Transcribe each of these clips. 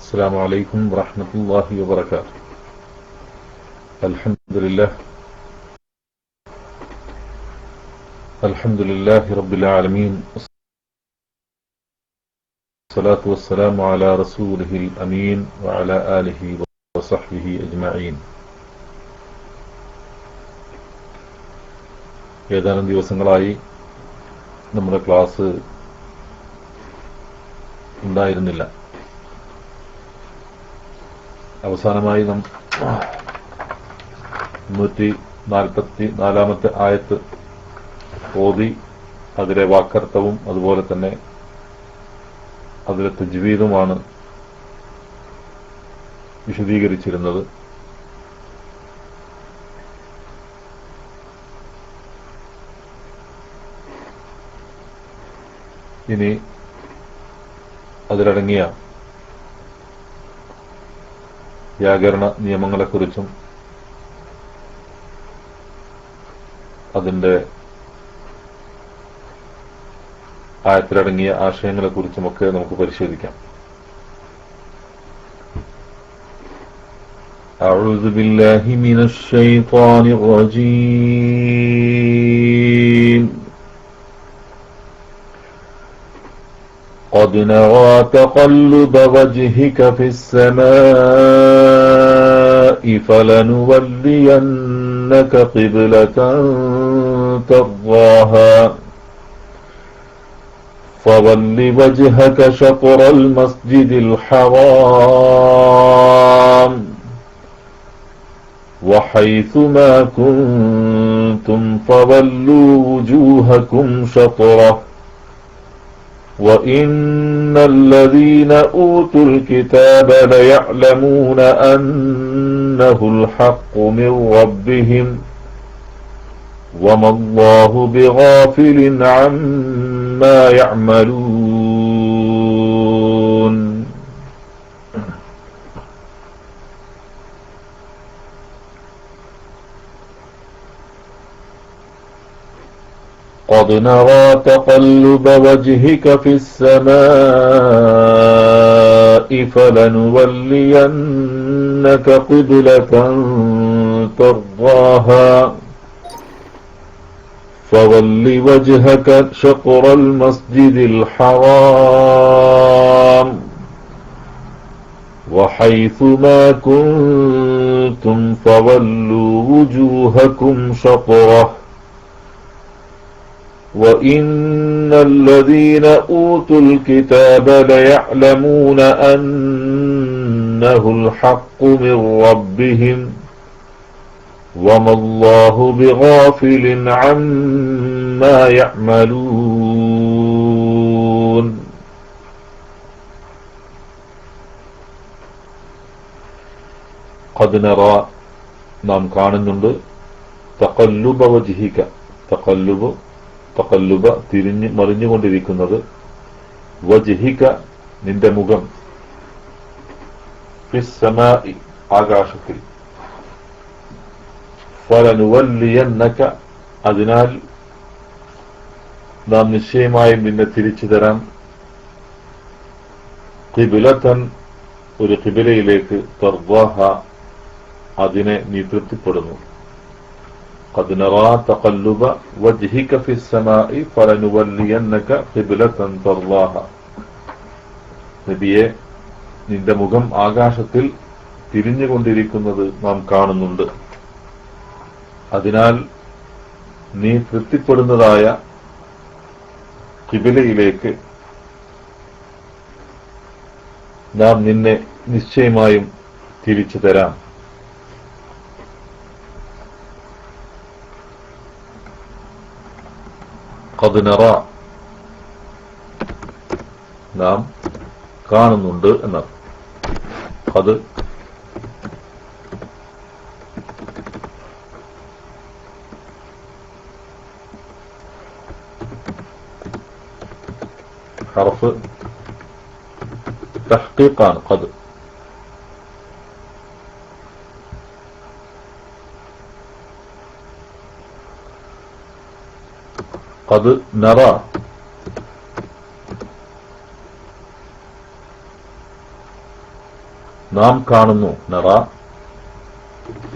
السلام عليكم ورحمة الله وبركاته. الحمد لله رب العالمين، والصلاة والسلام على رسوله الأمين وعلى آله وصحبه أجمعين. ഏതാനും ദിവസങ്ങളായി നമ്മുടെ ക്ലാസ് ഉണ്ടായിരുന്നില്ല. അവസാനമായി 144 ആയത്ത് ഓതി അതിലെ വാക്കർത്ഥവും അതുപോലെ തന്നെ അതിലെ തജ്വീദുമാണ് വിശദീകരിച്ചിരുന്നത്. ഇനി അതിലടങ്ങിയ വ്യാകരണ നിയമങ്ങളെക്കുറിച്ചും അതിന്റെ ആയത്തിലടങ്ങിയ ആശയങ്ങളെക്കുറിച്ചുമൊക്കെ നമുക്ക് പരിശോധിക്കാം. അഊദു ബില്ലാഹി മിനശ് ശൈത്വാനിർ റജീം. قد نرى تقلب وجهك في السماء فلنولينك قبلة ترضاها فول وجهك شطر المسجد الحرام وحيث ما كنتم فولوا وجوهكم شطره وَإِنَّ الَّذِينَ أُوتُوا الْكِتَابَ لَيَعْلَمُونَ أَنَّهُ الْحَقُّ مِنْ رَبِّهِمْ وَمَا اللَّهُ بِغَافِلٍ عَمَّا يَعْمَلُونَ. قد نرى تقلب وجهك في السماء فلنولينك قبلة ترضاها فول وجهك شطر المسجد الحرام وحيث ما كنتم فولوا وجوهكم شطره وَإِنَّ الَّذِينَ أُوتُوا الْكِتَابَ لَيَعْلَمُونَ أَنَّهُ الْحَقُّ مِنْ رَبِّهِمْ وَمَا اللَّهُ بِغَافِلٍ عَمَّا يَعْمَلُونَ. قد نرى നാം കാണുന്നുണ്ട് തഖല്ലുബ വജ്ഹിക, തഖല്ലുബ തിരിഞ്ഞ് മറിഞ്ഞുകൊണ്ടിരിക്കുന്നത്, വജ്ഹിക നിന്റെ മുഖം, ഫിസ്സമാഇ ആകാശത്തിൽ, ഫലനുവല്ലിയന്നക അതിനാൽ നാം നിശ്ചയമായും നിന്നെ തിരിച്ചു തരാം, ഖിബ്ലതൻ ഒരു ഖിബിലയിലേക്ക്, തർദാഹ അതിനെ നീ തൃപ്തിപ്പെടുന്നു. قد نرى تقلب وجهك في السماء فلنولينك قبلة ترضاها. നബിയെ നിന്റെ മുഖം ആകാശത്തിൽ തിരിഞ്ഞുകൊണ്ടിരിക്കുന്നത് നാം കാണുന്നുണ്ട്. അതിനാൽ നീ തൃപ്തിപ്പെടുന്നതായ ഖിബിലയിലേക്ക് നാം നിന്നെ നിശ്ചയമായും തിരിച്ചു തരാം. قد نرى നാം കാണുന്നുണ്ട് എന്നാണ്. ഖദ് ഹർഫ് തഹ്ഖീഖാണ്. ഖദ് قد نرى നാം കാണുന്നു. നറ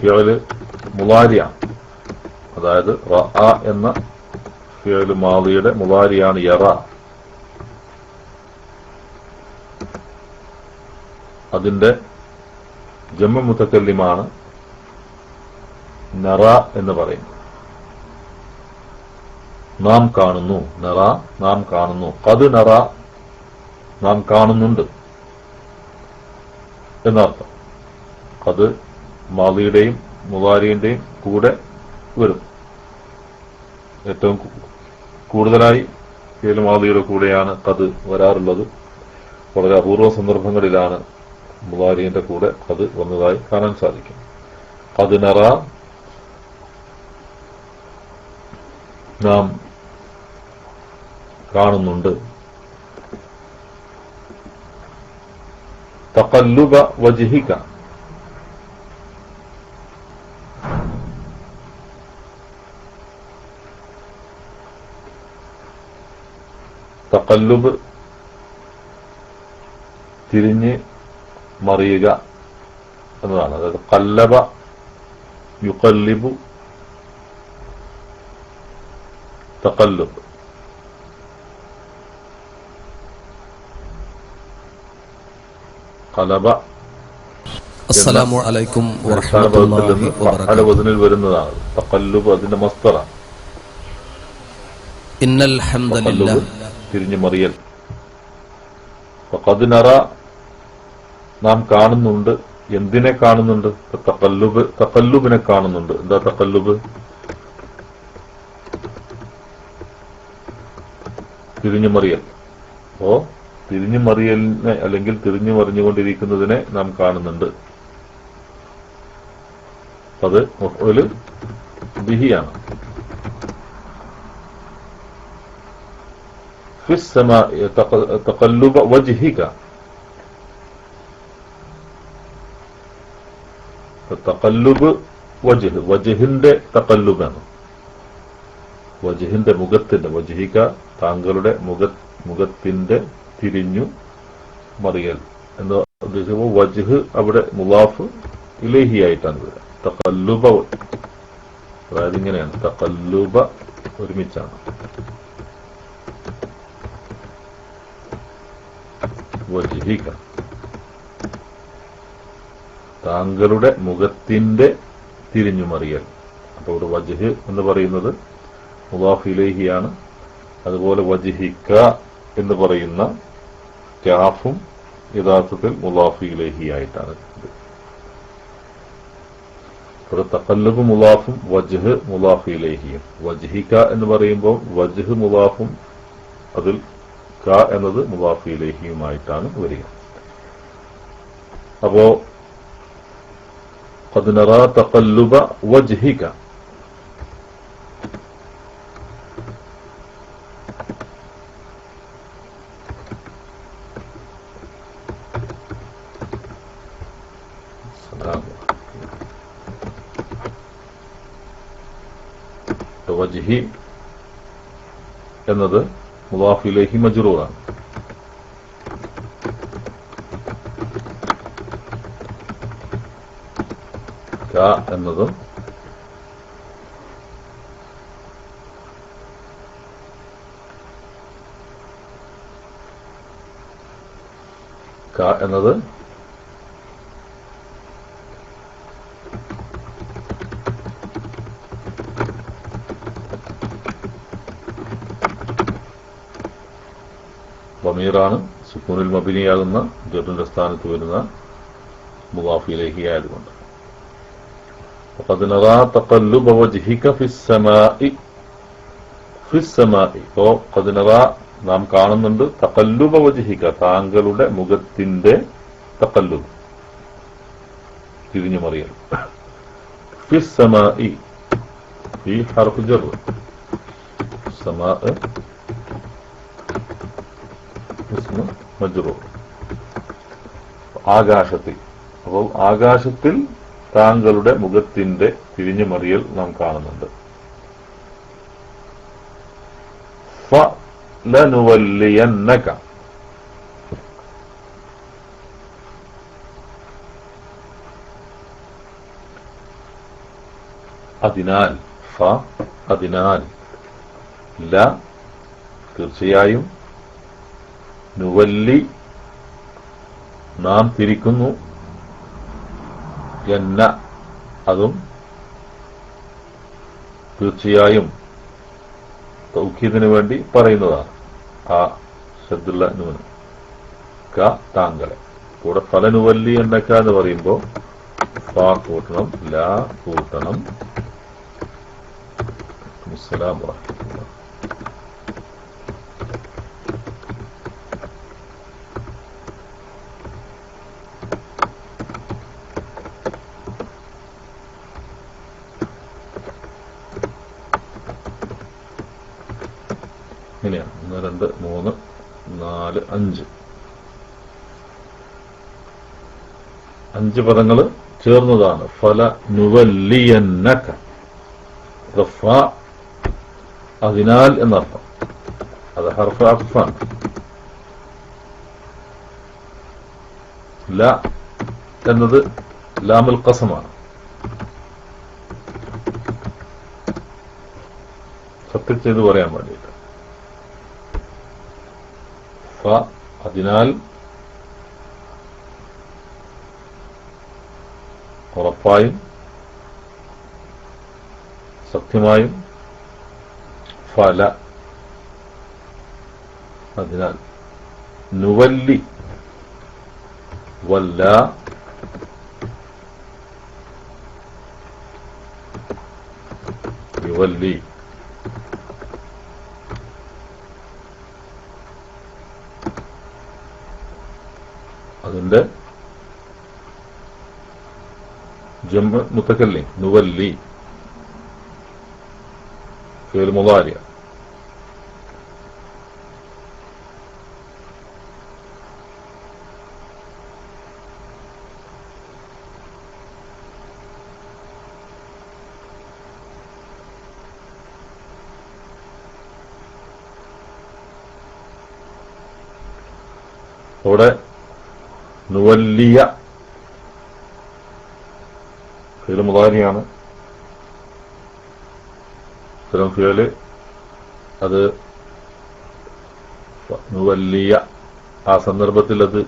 ഫിഅല് മുളാരിയാണ്. അതായത് റഅ എന്ന ഫിഅല് മാദിയുടെ മുളാരിയാണ് യറ. അതിന്റെ ജംഉ മുതക്കല്ലിമാണ് നറ എന്ന് പറയുന്നത്. നാം കാണുന്നു. നറ നാം കാണുന്നു. ഖദ് നറ നാം കാണുന്നുണ്ട് എന്നർത്ഥം. ഖദ് മാദിയുടെയും മുളാരിയുടെയും കൂടെ വരും. ഏറ്റവും കൂടുതലായി ഫിഅൽ മാദിയുടെ കൂടെയാണ് ഖദ് വരാറുള്ളത്. വളരെ അപൂർവ സന്ദർഭങ്ങളിലാണ് മുളാരിയുടെ കൂടെ ഖദ് വന്നതായി കാണാൻ സാധിക്കും. ഖദ് നറ നാം കാണുന്നുണ്ട്. തഖല്ലുബ വജ്ഹിക തഖല്ലുബ് തിരിഞ്ഞ് മറിയുക എന്നതാണ്. അതായത് ഖല്ലബ യുഖല്ലിബു തഖല്ലുബ്. ഖലബ അസ്സലാമു അലൈക്കും വറഹ്മത്തുള്ളാഹി വബറകാതുഹു. വസനിൽ വരുന്നതാണ് തഖല്ലുബ്. അതിന്റെ മസ്ദറാണ്. ഇന്നൽ ഹംദലില്ലാഹ് തിരിഞ്ഞു മറിയൽ. ഖദ് നറ നാം കാണുന്നുണ്ട്. എന്തിനെ കാണുന്നുണ്ട്? തഖല്ലുബിനെ കാണുന്നുണ്ട്. എന്താ തഖല്ലുബ്? തിരിഞ്ഞു മറിയൽ. അപ്പോ തിരിഞ്ഞു മറിയലിനെ അല്ലെങ്കിൽ തിരിഞ്ഞു മറിഞ്ഞുകൊണ്ടിരിക്കുന്നതിനെ നാം കാണുന്നുണ്ട്. അത് മഫ്ഊല് ബിഹിയാണ്. തഖല്ലുബ വജ്ഹിക. തഖല്ലുബ് വജ്ഹ് വജ്ഹിന്റെ തഖല്ലുബാണ്. വജ്ഹിന്റെ മുഖത്തിന്റെ വജ്ഹിക താങ്കളുടെ മുഖത്തിന്റെ തിരിഞ്ഞു മറിയൽ എന്ന് ഉദ്ദേശിക്കുമ്പോൾ വജ്ഹ് അവിടെ മുളാഫ് ഇലൈഹി ആയിട്ടാണ് വരിക. തഖല്ലുബ അതായത് ഇങ്ങനെയാണ്. തഖല്ലുബ ഒരുമിച്ചാണ്. വജ്ഹിക താങ്കളുടെ മുഖത്തിന്റെ തിരിഞ്ഞുമറിയൽ. അപ്പോൾ ഇവിടെ വജ്ഹ് എന്ന് പറയുന്നത് മുളാഫ് ഇലൈഹിയാണ്. അതുപോലെ വജ്ഹിക എന്ന് പറയുന്ന കാഫും യഥാർത്ഥത്തിൽ മുളാഫ് ഇലൈഹി ആയിട്ടാണ്. ഇവിടെ തഖല്ലുബ് മുളാഫും വജ്ഹ് മുളാഫ് ഇലൈഹിയും. വജ്ഹിക എന്ന് പറയുമ്പോൾ വജ്ഹ് മുളാഫും അതിൽ ക എന്നത് മുളാഫ് ഇലൈഹിയുമായിട്ടാണ് വരിക. അപ്പോ ഖദ് നറാ തഖല്ലുബ വജ്ഹിക. വജ്ഹി എന്നത് മുളാഫ് ഇലൈഹി മജ്റൂറാണ്. ക എന്നതും ക എന്നത് ളമീറാണ്. സുക്കൂനിൽ മബിനിയാകുന്ന ജറിന്റെ സ്ഥാനത്ത് വരുന്ന മുളാഫ് ഇലൈഹി ആയതുകൊണ്ട്. ഖദ് നറാ തഖല്ലുബ വജ്ഹിക ഫിസ്സമാഇ. ഫിസ്സമാഇ ഖദ് നറാ നാം കാണുന്നുണ്ട്. തഖല്ലുബ വജ്ഹിക താങ്കളുടെ മുഖത്തിന്റെ തഖല്ലുബ് തിരിഞ്ഞു മറിയൽ. ഫിസ്സമാഇ ഫി ഹർഫ് ജർ. സമാ ഇസ്മു മജ്റൂർ. ആകാശത്തിൽ. അപ്പോൾ ആകാശത്തിൽ താങ്കളുടെ മുഖത്തിന്റെ തിരിഞ്ഞു മറിയൽ നാം കാണുന്നുണ്ട്. ഫലനുവല്ലിയന്നക അതിനാൽ, ഫ അതിനാൽ, ല തീർച്ചയായും, നുവല്ലി നാം തിരിക്കുന്നു, എന്ന അതും തീർച്ചയായും തൗക്കീദിന് വേണ്ടി പറയുന്നതാണ്. ആ ശബ്ദുള്ള നൂന് ക താങ്കളെ കൂടെ ഫലനുവല്ലി എന്നൊക്കെ എന്ന് പറയുമ്പോൾ ഫ കൂട്ടണം, ല കൂട്ടണം. അസ്സലാമു അലൈക്കും. ഇങ്ങനെയാണ് 1 2 3 4 5 5 പദങ്ങൾ ചേർന്നതാണ്. ഫല നുവല്ലിയന്നക, ഫ അതിനാൽ എന്നർത്ഥം. അത് ഹർഫ് അത്ഫാണ്. ല എന്നത് ലാമുൽ ഖസമാണ്. സത്യം ചെയ്ത് പറയാൻ വേണ്ടിയിട്ട് ഫ അതിനാൽ, ഉറപ്പായും സത്യമായും, ഫല അതിനാൽ, നുവല്ലി വല്ല യുവല്ലി അതിന്റെ ജംഅ് മുതകല്ലിം നുവല്ലി ഫിഅൽ മുളാരി. അവിടെ നുവല്ലിയ ഫിഅൽ മുളാരിയാണ്. ഇത്തരം ഫിഅല് അത് നുവല്ലിയ ആ സന്ദർഭത്തിൽ അത്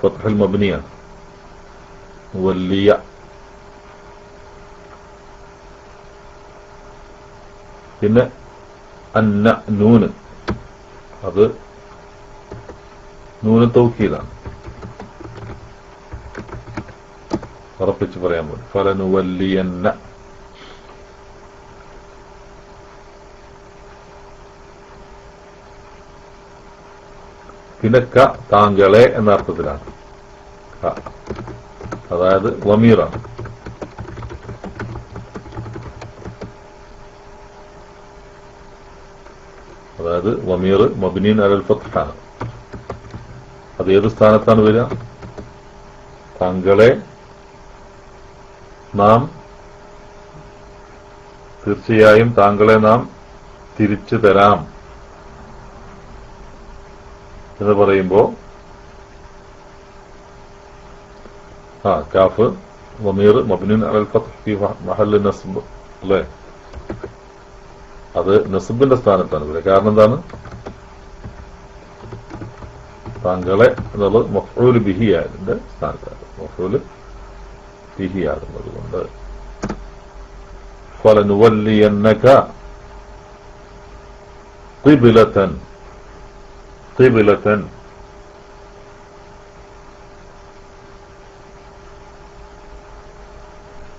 ഫത്ഹുൽ മബ്നിയാണ്. നുവല്ലിയ. പിന്നെ അന്ന നൂന്, അത് നൂന് തൗക്കീദാണ്. ഉറപ്പിച്ച് പറയാൻ പറ്റും. ഫലനുവല്ലിയന്ന. പിന്നെ ക താങ്കളെ എന്ന അർത്ഥത്തിലാണ്. അതായത് വമീറാണ്. അതായത് വമീർ മബ്നിൻ അലൽ ഫത്ഹാണ്. അത് ഏത് സ്ഥാനത്താണ് വരിക? താങ്കളെ നാം, തീർച്ചയായും താങ്കളെ നാം തിരിച്ചു തരാം എന്ന് പറയുമ്പോ കാഫ് വമീർ മബ്നിൻ അലൽ ഫത്ഹ് ഫി മഹല്ല് നസ്ബ് അല്ലേ? അത് നസ്ബിന്റെ സ്ഥാനത്താണ് വരിക. കാരണം എന്താണ്? താങ്കളെ എന്നുള്ളത് മഫ്ഊൽ ബിഹി ആയതിന്റെ സ്ഥാനത്താണ്. മഫ്ഊൽ ബിഹി ആകുന്നത് കൊണ്ട് ഫലനുവല്ലിയന്നക ഖിബ്ലതൻ. ഖിബ്ലതൻ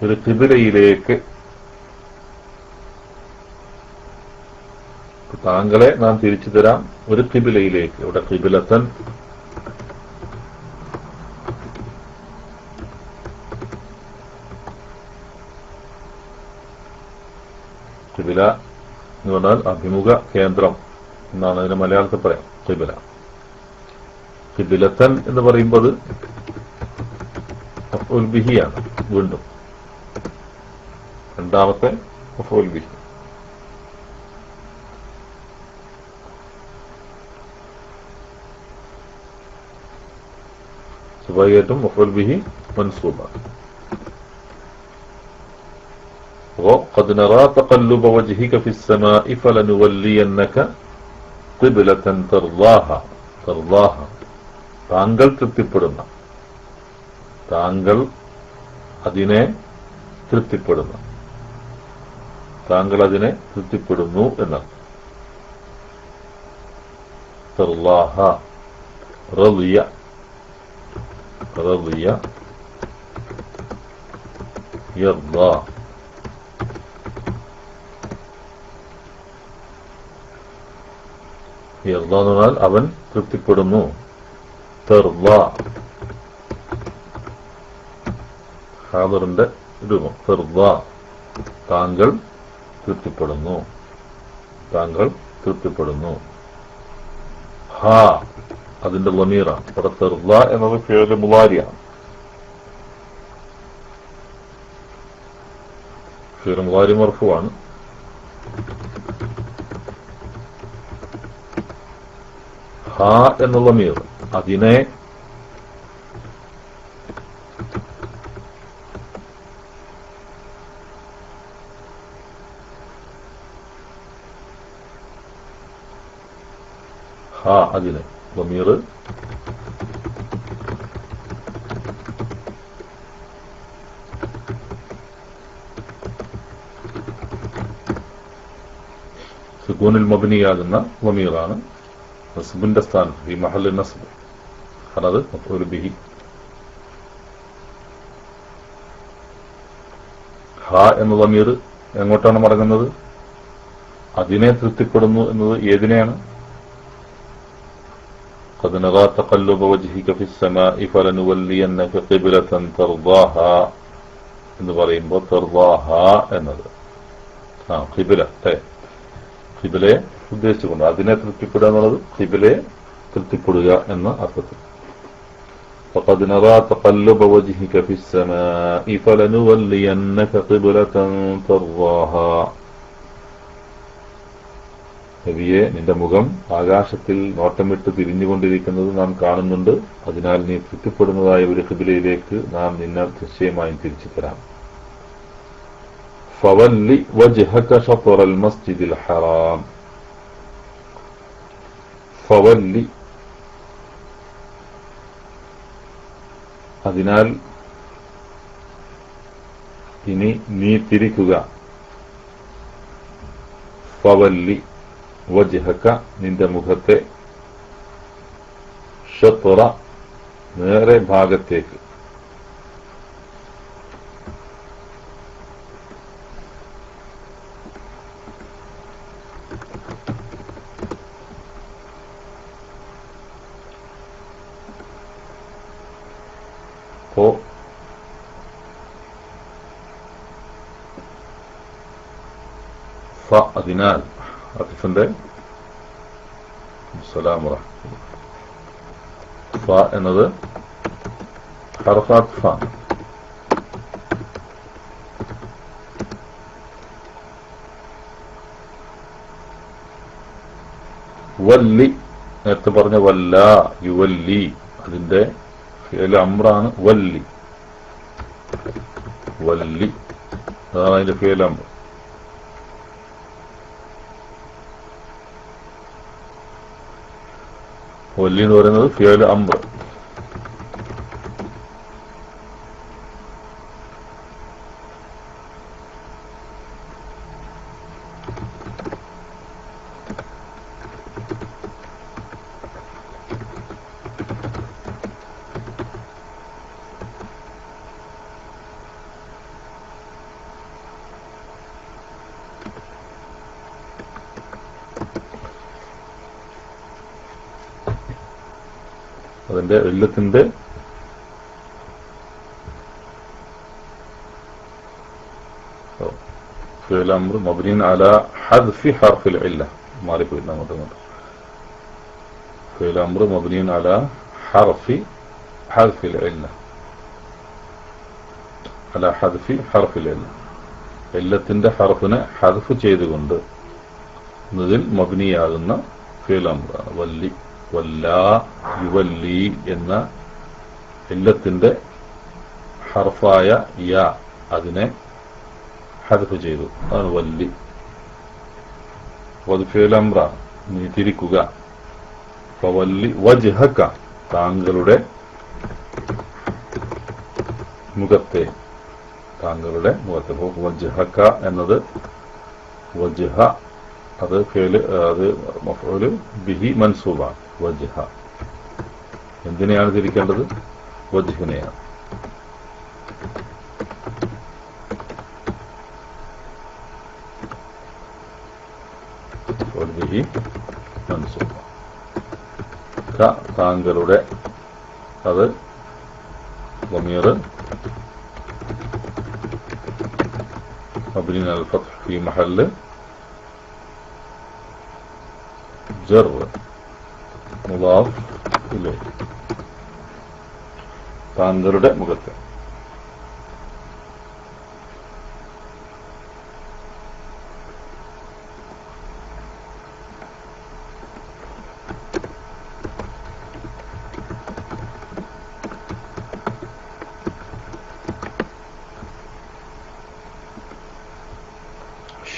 ഒരു ഖിബ്ലയിലേക്ക് താങ്കളെ നാം തിരിച്ചു തരാം ഒരു ഖിബ്ലയിലേക്ക്. ഇവിടെ ഖിബ്ലതൻ ഖിബ്ല എന്ന് പറഞ്ഞാൽ അഭിമുഖ കേന്ദ്രം എന്നാണ് അതിന് മലയാളത്തിൽ പറയാം. ഖിബ്ല. ഖിബ്ലതൻ എന്ന് പറയുമ്പോൾ അത് മഫ്ഊൽ ബിഹിയാണ്. വീണ്ടും രണ്ടാമത്തെ മഫ്ഊൽ ബിഹി. സ്വാഭാവികമായിട്ടും മഫ്ഊൽ ബിഹി മൻസൂബാണ്. قد نرى تقلب وجهك في السماء فلنولينك قبلة ترضاها താങ്കൾ തൃപ്തിപ്പെടുന്ന, താങ്കൾ അതിനെ തൃപ്തിപ്പെടുന്ന, താങ്കൾ അതിനെ തൃപ്തിപ്പെടുന്നു എന്നാണ്. തർലാഹ റളിയ യർദ. യർദ എന്ന് പറഞ്ഞാൽ അവൻ തൃപ്തിപ്പെടുന്നു. തർദ ഹാദറിന്റെ രൂപം. തർദ താങ്കൾ തൃപ്തിപ്പെടുന്നു, താങ്കൾ തൃപ്തിപ്പെടുന്നു. ഹാ അതിന്റെ ളമീറാണ്. ഇവിടെ തർദ എന്നത് ഫിഅ്ൽ മുളാരിയാണ്. ഫിഅ്ൽ മുളാരി മർഫൂആണ്. ഹാ എന്നുള്ള ളമീർ അതിനെ അതിനെ ളമീർ സുകൂനിൽ മബ്നിയാകുന്ന ളമീറാണ്. നസ്ബിന്റെ സ്ഥാനം ഈ മഹല്ല് നസ്ബ് അത് മഫ്ഊൽ ബിഹി. ഹാ എന്ന ളമീർ എങ്ങോട്ടാണ് മടങ്ങുന്നത്? അതിനെ തൃപ്തിപ്പെടുന്നു എന്നത് ഏതിനെയാണ്? قد نرى تقلب وجهك في السماء فلنولينك قبلة ترضاها എന്ന് പറയുമ്പോൾ തർദാഹ എന്നത് ഖിബിലയെ ഉദ്ദേശിച്ചുകൊണ്ട് അതിനെ തൃപ്തിപ്പെടുക എന്നുള്ളത് ഖിബിലയെ തൃപ്തിപ്പെടുക എന്ന അർത്ഥത്തിൽ. فقد نرى تقلب وجهك في السماء فلنولينك قبلة ترضاها. നബിയെ, നിന്റെ മുഖം ആകാശത്തിൽ നോട്ടമിട്ട് തിരിഞ്ഞുകൊണ്ടിരിക്കുന്നത് നാം കാണുന്നുണ്ട്. അതിനാൽ നീ തൃപ്തിപ്പെടുന്നതായ ഒരു ഖിബിലയിലേക്ക് നാം നിന്നെ നിശ്ചയമായും തിരിച്ചു തരാം. ഫവല്ലി വജ്ഹക ശത്റൽ മസ്ജിദിൽ ഹറാം. ഫവല്ലി അതിനാൽ ഇനി നീ തിരിക്കുക. ഫവല്ലി വജ്ഹക നിന്റെ മുഖത്തെ, ശത്റ നേരെ ഭാഗത്തേക്ക്, അതിനാൽ അത്തിഫിന്റെ എന്നത് ഹർഫാത്ത് ഫ. വല്ലി നേരത്തെ പറഞ്ഞ വല്ല യുവല്ലി അതിന്റെ ഫിഅൽ അംറാണ്. വല്ലി അതാണ് അതിന്റെ ഫിഅൽ അംർ. വല്ലി എന്ന് പറയുന്നത് ഫിഅൽ അംർ. അതിന്റെ ഇല്ലത്തിന്റെ ഫിഅൽ അംർ മബ്നിൻ അലാ ഹദ്ഫി ഹർഫിൽ ഇല്ല. മാറിപ്പോയി അങ്ങോട്ട്. ഫിഅൽ അംർ മബ്നിൻ അലാ ഹർഫിൽ ഇല്ല. അലാ ഹദ്ഫി ഹർഫിൽ ഇല്ല. ഇല്ലത്തിന്റെ ഹർഫിനെ ഹദ്ഫ് ചെയ്തുകൊണ്ട് എന്നതിൽ മബ്നിയാകുന്ന ഫിഅൽ അംറാണ് വല്ലി. വല്ലാ യുവല്ലി എന്ന ഇല്ലത്തിന്റെ ഹർഫായ യാ അതിനെ ഹദ്ഫ് ചെയ്തു, അതാണ് വല്ലി. അത് ഫിഅൽ അംറാണ്, നീ തിരിക്കുക. ഫവല്ലി വജ്ഹക, താങ്കളുടെ മുഖത്തെ, താങ്കളുടെ മുഖത്തെ. വജ്ഹക എന്നത് വജ്ഹ, അത് ഫിഅൽ, അത് മഫ്ഊൽ ബിഹി മൻസൂബാണ്. വജ്ഹ എന്തിനെയാണ് തിരിക്കേണ്ടത്? വജ്ഹിനെയാണ്. ബിഹി മൻസൂബ. താങ്കളുടെ, അത് ضمير مبني على الفتح في محل جر مضاف إليه. താങ്കളുടെ മുഖത്ത്.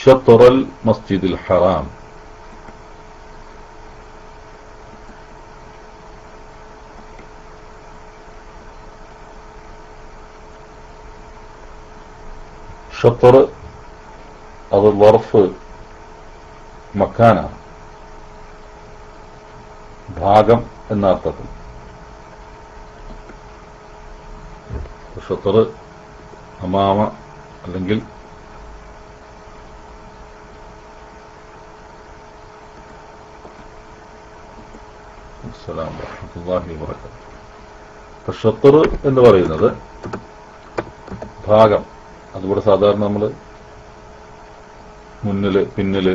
شطر المسجد الحرام. ഷത്തർ അത് വർഫ് മക്കാനാണ്, ഭാഗം എന്ന അർത്ഥത്തിൽ. ഷത്തർ അമാമ അല്ലെങ്കിൽ ഷത്തർ എന്ന് പറയുന്നത് ഭാഗം. അതുപോലെ സാധാരണ നമ്മൾ മുന്നില്, പിന്നില്,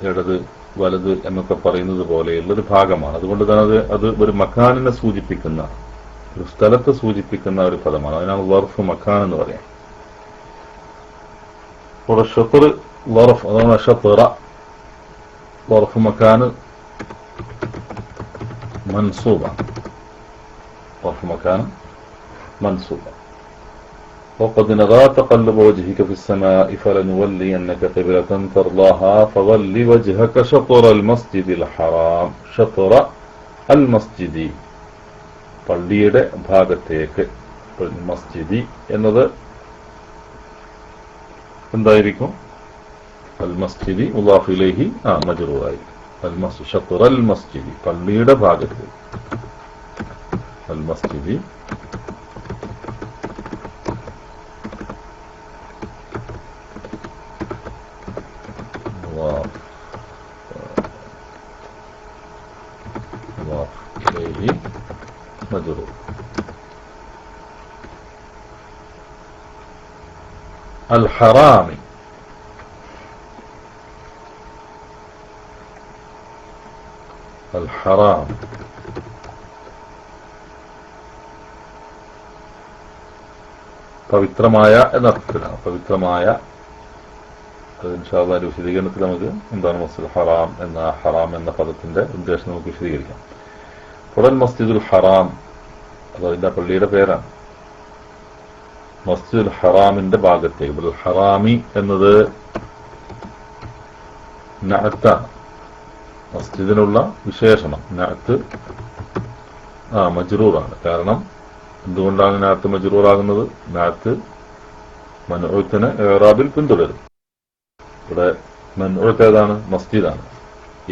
ഇടത്, വലത് എന്നൊക്കെ പറയുന്നത് പോലെയുള്ളൊരു ഭാഗമാണ്. അതുകൊണ്ട് തന്നെ അത് ഒരു മക്കാനിനെ സൂചിപ്പിക്കുന്ന, ഒരു സ്ഥലത്തെ സൂചിപ്പിക്കുന്ന ഒരു പദമാണ്. അതിനാണ് വർഫ് മക്കാൻ എന്ന് പറയാം. അപ്പോൾ ഷത്തർ വർഫ്, അതാണ് ഷത്തറ. വർഫ് മക്കാന് منصوبة. ظرف مكان منصوبة. وقد نرى تقلب وجهك في السماء فلنولينك قبلة ترضاها فول وجهك شطر المسجد الحرام. شطر المسجد, പള്ളിയുടെ ഭാഗത്തേക്ക്. മസ്ജിദി എന്നത് എന്തായിരിക്കും? അൽ മസ്ജിദി മുളാഫ് ഇലൈഹി മജ്റൂറായി. ഷത്റ അൽ മസ്ജിദി, പള്ളിയുടെ ഭാഗത്ത്. അൽ മസ്ജിദി മജ്റൂർ. അൽ ഹറാമി, الحرام പവിത്രമായ എന്നർത്ഥത്തിലാണ്. പവിത്രമായ, അത് ഇൻഷാ അല്ലാഹ് ഒരു വിശദീകരണത്തിൽ നമുക്ക് എന്താണ് മസ്ജിദുൽ ഹറാം എന്ന, ഹറാം എന്ന പദത്തിന്റെ ഉദ്ദേശം നമുക്ക് വിശദീകരിക്കാം. ഉടൻ മസ്ജിദുൽ ഹറാം, അത് അതിന്റെ പള്ളിയുടെ പേരാണ്. മസ്ജിദുൽ ഹറാമിന്റെ ഭാഗത്തേക്ക്. ഹറാമി എന്നത് നഅത്താണ്, മസ്ജിദിനുള്ള വിശേഷണം. നഅത്ത് മജ്റൂറാണ്. കാരണം എന്തുകൊണ്ടാണ് നഅത്ത് മജ്റൂറാകുന്നത്? നഅത്ത് മൻഊത്തിന് ഇറാബിൽ പിന്തുടരും. ഇവിടെ മൻഊത്ത് ഏതാണ്? മസ്ജിദാണ്.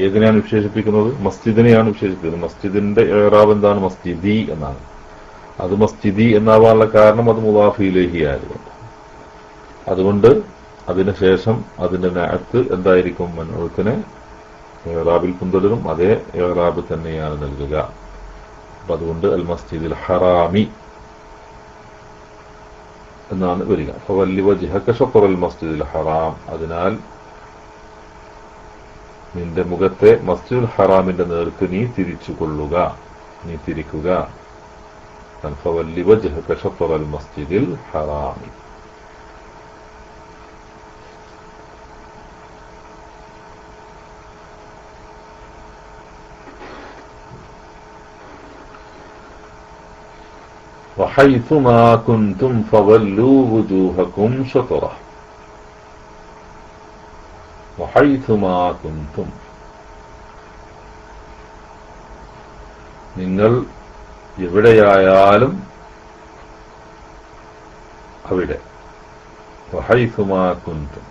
ഏതിനെയാണ് വിശേഷിപ്പിക്കുന്നത്? മസ്ജിദിനെയാണ് വിശേഷിപ്പിക്കുന്നത്. മസ്ജിദിന്റെ ഇറാബ് എന്താണ്? മസ്ജിദി എന്നാണ്. അത് മസ്ജിദി എന്നാവാനുള്ള കാരണം അത് മുളാഫ് ഇലൈഹി ആയതുകൊണ്ട്. അതുകൊണ്ട് അതിനുശേഷം അതിന്റെ നഅത്ത് എന്തായിരിക്കും? മൻഊത്തിന് ഇറാബിൽ പിന്തുടരും. അതേ ഇറാബ് തന്നെയാണ് നൽകുക. അപ്പൊ അതുകൊണ്ട് അൽ മസ്ജിദുൽ ഹറാമി എന്നാണ് വരിക. ഫവല്ലി വജ്ഹക ശത്റൽ മസ്ജിദുൽ ഹറാം. അതിനാൽ നിന്റെ മുഖത്തെ മസ്ജിദുൽ ഹറാമിന്റെ നേർക്ക് നീ തിരിച്ചു കൊള്ളുക, നീ തിരിക്കുക. ഫവല്ലി വജ്ഹക ശത്റൽ മസ്ജിദുൽ ഹറാമി. وحيثما كنتم فولوا وجوهكم شطره. വഹൈസുമാ കുന്തും, നിങ്ങൾ എവിടെയായാലും അവിടെ. വഹൈസുമാ കുന്തും,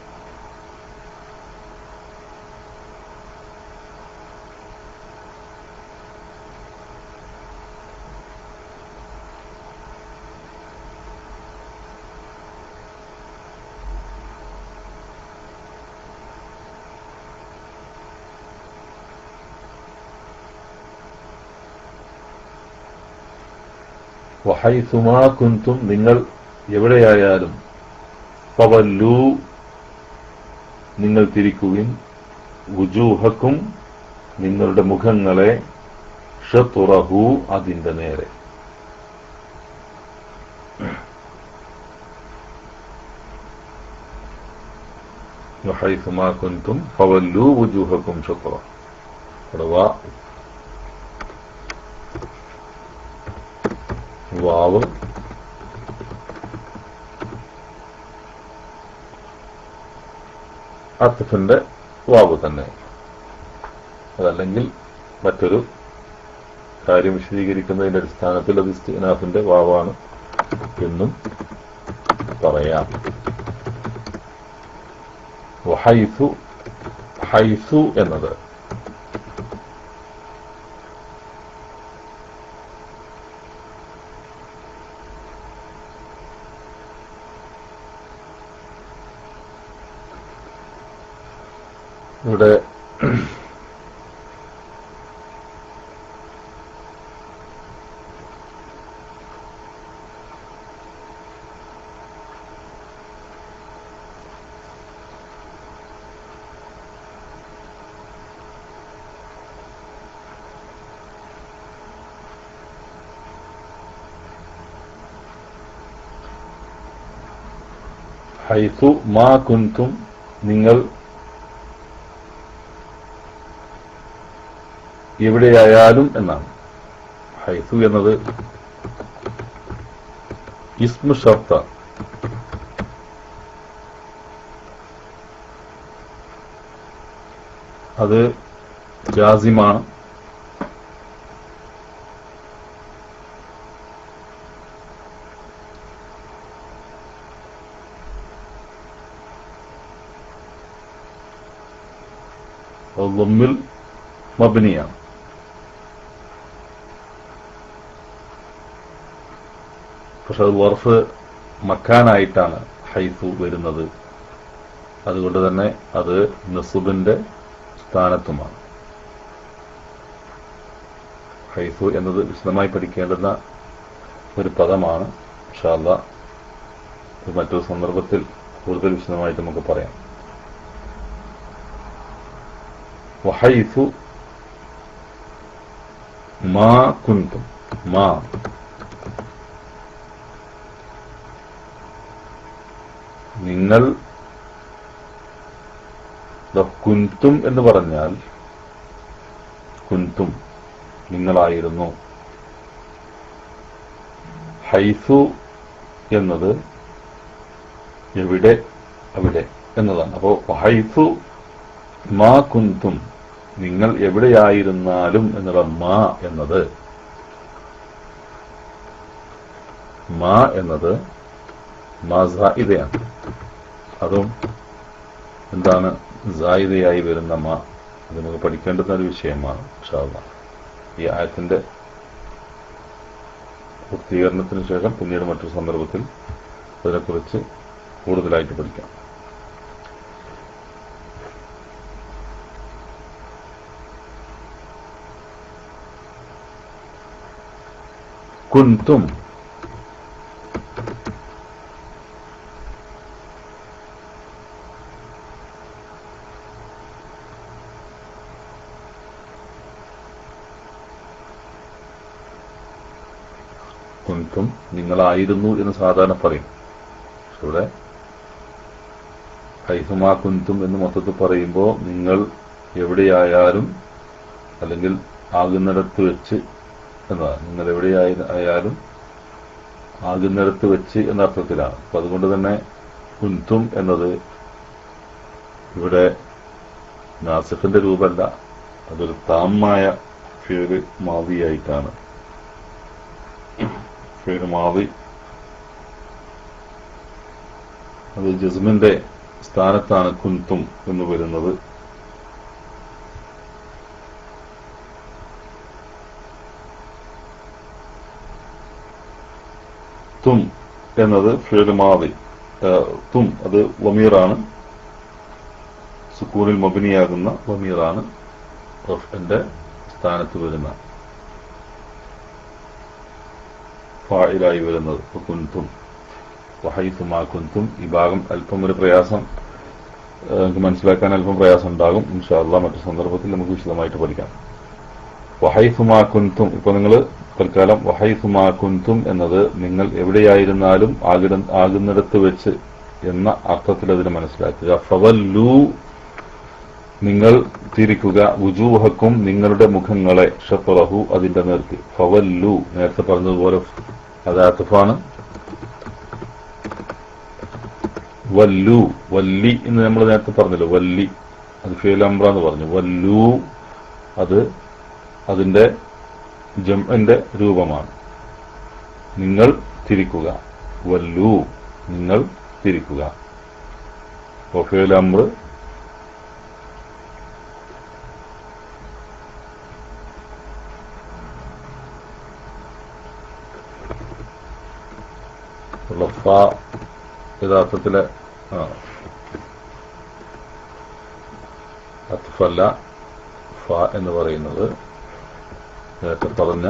വഹൈസുമാ കുന്തും, നിങ്ങൾ എവിടെയായാലും, ഫവല്ലൂ, നിങ്ങൾ തിരിക്കുവിൻ, വുജൂഹക്കും, നിങ്ങളുടെ മുഖങ്ങളെ, ഷത്റഹു, അതിന്റെ നേരെ. വഹൈസുമാ കുന്തും ഫവല്ലൂ വുജൂഹക്കും ഷത്റഹു. അഥവാ വാവ് അത്ഫിന്റെ വാവ് തന്നെ, അതല്ലെങ്കിൽ മറ്റൊരു കാര്യം വിശദീകരിക്കുന്നതിന്റെ അടിസ്ഥാനത്തിൽ അത് ഇസ്തിനാഫിന്റെ വാവാണ് എന്നും പറയാം. വഹൈസു, ഹൈസു എന്നത് ഇവിടെ ഹൈസു മാ കുന്തും, നിങ്ങൾ എവിടെയായാലും എന്നാണ്. ഹൈസു എന്നത് ഇസ്മു ഷർത്ത, അത് ജാസിമാണ്. ളമ്മിൽ മബ്നിയാണ്. പക്ഷെ അത് വർഫ് മക്കാനായിട്ടാണ് ഹൈസു വരുന്നത്. അതുകൊണ്ട് തന്നെ അത് നസുബിന്റെ സ്ഥാനത്തുമാണ്. ഹൈസു എന്നത് വിശദമായി പഠിക്കേണ്ടുന്ന ഒരു പദമാണ്. ഇൻഷാ അല്ലാഹ് മറ്റൊരു സന്ദർഭത്തിൽ കൂടുതൽ വിശദമായിട്ട് നമുക്ക് പറയാം. വഹൈസു മാ കുന്തും, മാ നിങ്ങൾ, കുന്തും എന്ന് പറഞ്ഞാൽ കുന്തും നിങ്ങളായിരുന്നു. ഹൈസു എന്നത് എവിടെ, അവിടെ എന്നതാണ്. അപ്പോ ഹൈസു മാ കുന്തും, നിങ്ങൾ എവിടെയായിരുന്നാലും എന്നുള്ള മാ എന്നത്, മാ എന്നത് മാ സായിദയാണ്. അതും എന്താണ്, സായിദയായി വരുന്ന മാ. അത് നമുക്ക് പഠിക്കേണ്ടുന്ന ഒരു വിഷയമാണ് ഇൻഷാ അല്ലാഹ്. ഈ ആയത്തിന്റെ പൂർത്തീകരണത്തിന് ശേഷം പിന്നീട് മറ്റൊരു സന്ദർഭത്തിൽ അതിനെക്കുറിച്ച് കൂടുതലായിട്ട് പഠിക്കാം. കുന്തും, കുന്തും നിങ്ങളായിരുന്നു എന്ന് സാധാരണ പറയും. ഇവിടെ ഹൈസുമാ കുന്തും എന്ന് മൊത്തത്തിൽ പറയുമ്പോൾ നിങ്ങൾ എവിടെയായാലും അല്ലെങ്കിൽ ആകുന്നിടത്ത് വെച്ച് എന്നതാണ്. നിങ്ങൾ എവിടെയായാലും ആകുന്നിടത്ത് വെച്ച് എന്ന അർത്ഥത്തിലാണ്. അപ്പൊ അതുകൊണ്ട് തന്നെ കുന്തും എന്നത് ഇവിടെ നാസിഖിന്റെ രൂപമല്ല, അതൊരു താമായ ഫിഅ്ല് മാദിയായിട്ടാണ്. ഫിഅ്ല് മാദി അത് ജസ്മിന്റെ സ്ഥാനത്താണ് കുൻതും എന്ന് വരുന്നത്. തും എന്നത് ഫിഅ്ല് മാദി, തും അത് വമീറാണ്, സുക്കൂനിൽ മബ്നിയാകുന്ന വമീറാണ് റഫ്ഇന്റെ സ്ഥാനത്ത് വരുന്ന ഫാഇലായി വരുന്നത്. കുൻതും വഹൈസു മാ കുൻതും. ഈ ഭാഗം അല്പം ഒരു പ്രയാസം, നമുക്ക് മനസ്സിലാക്കാൻ അല്പം പ്രയാസം ഉണ്ടാകും. ഇൻഷാ അല്ലാഹ് മറ്റു സന്ദർഭത്തിൽ നമുക്ക് വിശദമായിട്ട് പഠിക്കാം. വഹൈസു മാ കുൻതും, ഇപ്പൊ നിങ്ങൾ തൽക്കാലം വഹൈസു മാ കുൻതും എന്നത് നിങ്ങൾ എവിടെയായിരുന്നാലും ആകുന്നിടത്ത് വെച്ച് എന്ന അർത്ഥത്തിൽ അതിനെ മനസ്സിലാക്കുക. ഫവല്ലു, നിങ്ങൾ തിരിക്കുക, വുജൂഹക്കും നിങ്ങളുടെ മുഖങ്ങളെ, ഷത്റഹു അതിന്റെ നേർക്ക്. ഫവല്ലു നേരത്തെ പറഞ്ഞതുപോലെ അത് ആതിഫാണ്. വല്ലു, വല്ലി എന്ന് നമ്മൾ നേരത്തെ പറഞ്ഞല്ലോ, വല്ലി അത് ഫിഅ്ൽ അംറ എന്ന് പറഞ്ഞു. വല്ലു അത് അതിന്റെ ജംഇന്റെ രൂപമാണ്. നിങ്ങൾ തിരിക്കുക, വല്ലു നിങ്ങൾ തിരിക്കുക. ഫിഅ്ൽ അംർ യഥാർത്ഥത്തിലെ അത്ഫല്ല ഫ എന്ന് പറയുന്നത് നേരത്തെ പറഞ്ഞ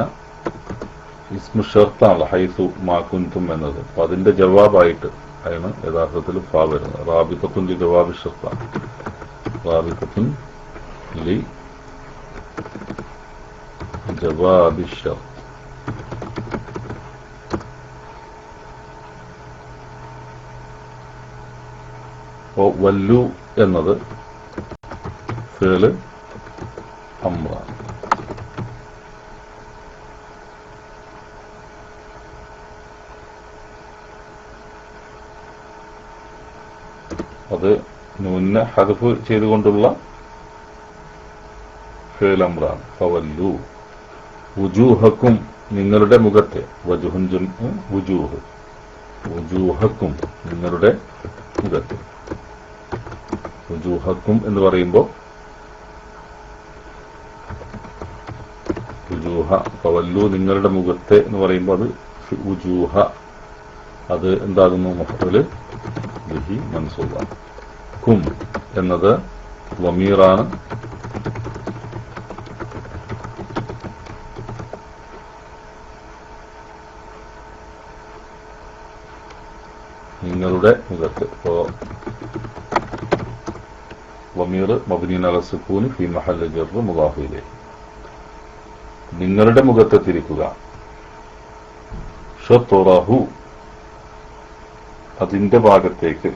ഇസ്മു ഷർത്താണല്ലോ, ഹൈസു മാ കുൻതും എന്നത്. അപ്പൊ അതിന്റെ ജവാബായിട്ട് ആണ് യഥാർത്ഥത്തിൽ ഫ വരുന്നത്. റാബിത്തത്തുൻ ലി ജവാബി ഷർത്താൻ, റാബിത്തത്തുൻ ലി ജവാബി ഷർത്ത്. വല്ലു എന്നത് ഫിഅ്ൽ അംറാണ്. അത് നൂനെ ഹദ്ഫ് ചെയ്തുകൊണ്ടുള്ള ഫിഅ്ൽ അംറാണ്. ഫവല്ലു വുജൂഹക്കും നിങ്ങളുടെ മുഖത്തെ, വജുഹുൻ വുജൂഹ്, വുജൂഹക്കും നിങ്ങളുടെ മുഖത്തെ. വുജൂഹക്കും എന്ന് പറയുമ്പോൾ വുജൂഹ, ഫവല്ലു നിങ്ങളുടെ മുഖത്തെ എന്ന് പറയുമ്പോൾ അത് വുജൂഹ, അത് എന്താകുന്നു? മഫ്ഊൽ ബിഹി മൻസൂബാണ്. കും എന്നത് വമീറാണ്. നിങ്ങളുടെ മുഖത്ത്. ഇപ്പോ വമീർ മബ്നിയുൻ അല സുക്കൂൻ ഫീ മഹല്ല് ജർ മുദാഫ് ഇലൈഹി. നിങ്ങളുടെ മുഖത്തെ തിരിക്കുക. ഷത്റഹു അതിന്റെ ഭാഗത്തേക്ക്.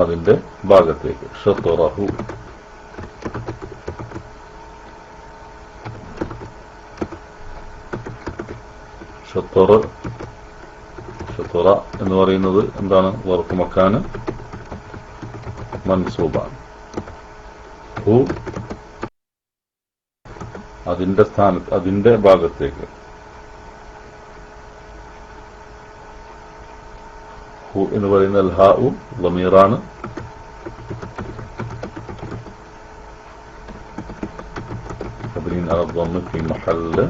അതിന്റെ ഭാഗത്തേക്ക് ഷത്റഹു. ഷത്റ എന്ന് പറയുന്നത് എന്താണ്? വർഫ് മക്കാന് മൻസൂബാണ്. ഹു അതിന്റെ സ്ഥാനത്ത്, അതിന്റെ ഭാഗത്തേക്ക്. ഹു എന്ന് പറയുന്ന അൽഹാഉ ളമീറാണ്. മബ്നിയുൻ അല ളമ്മ ഫീ മഹല്ല്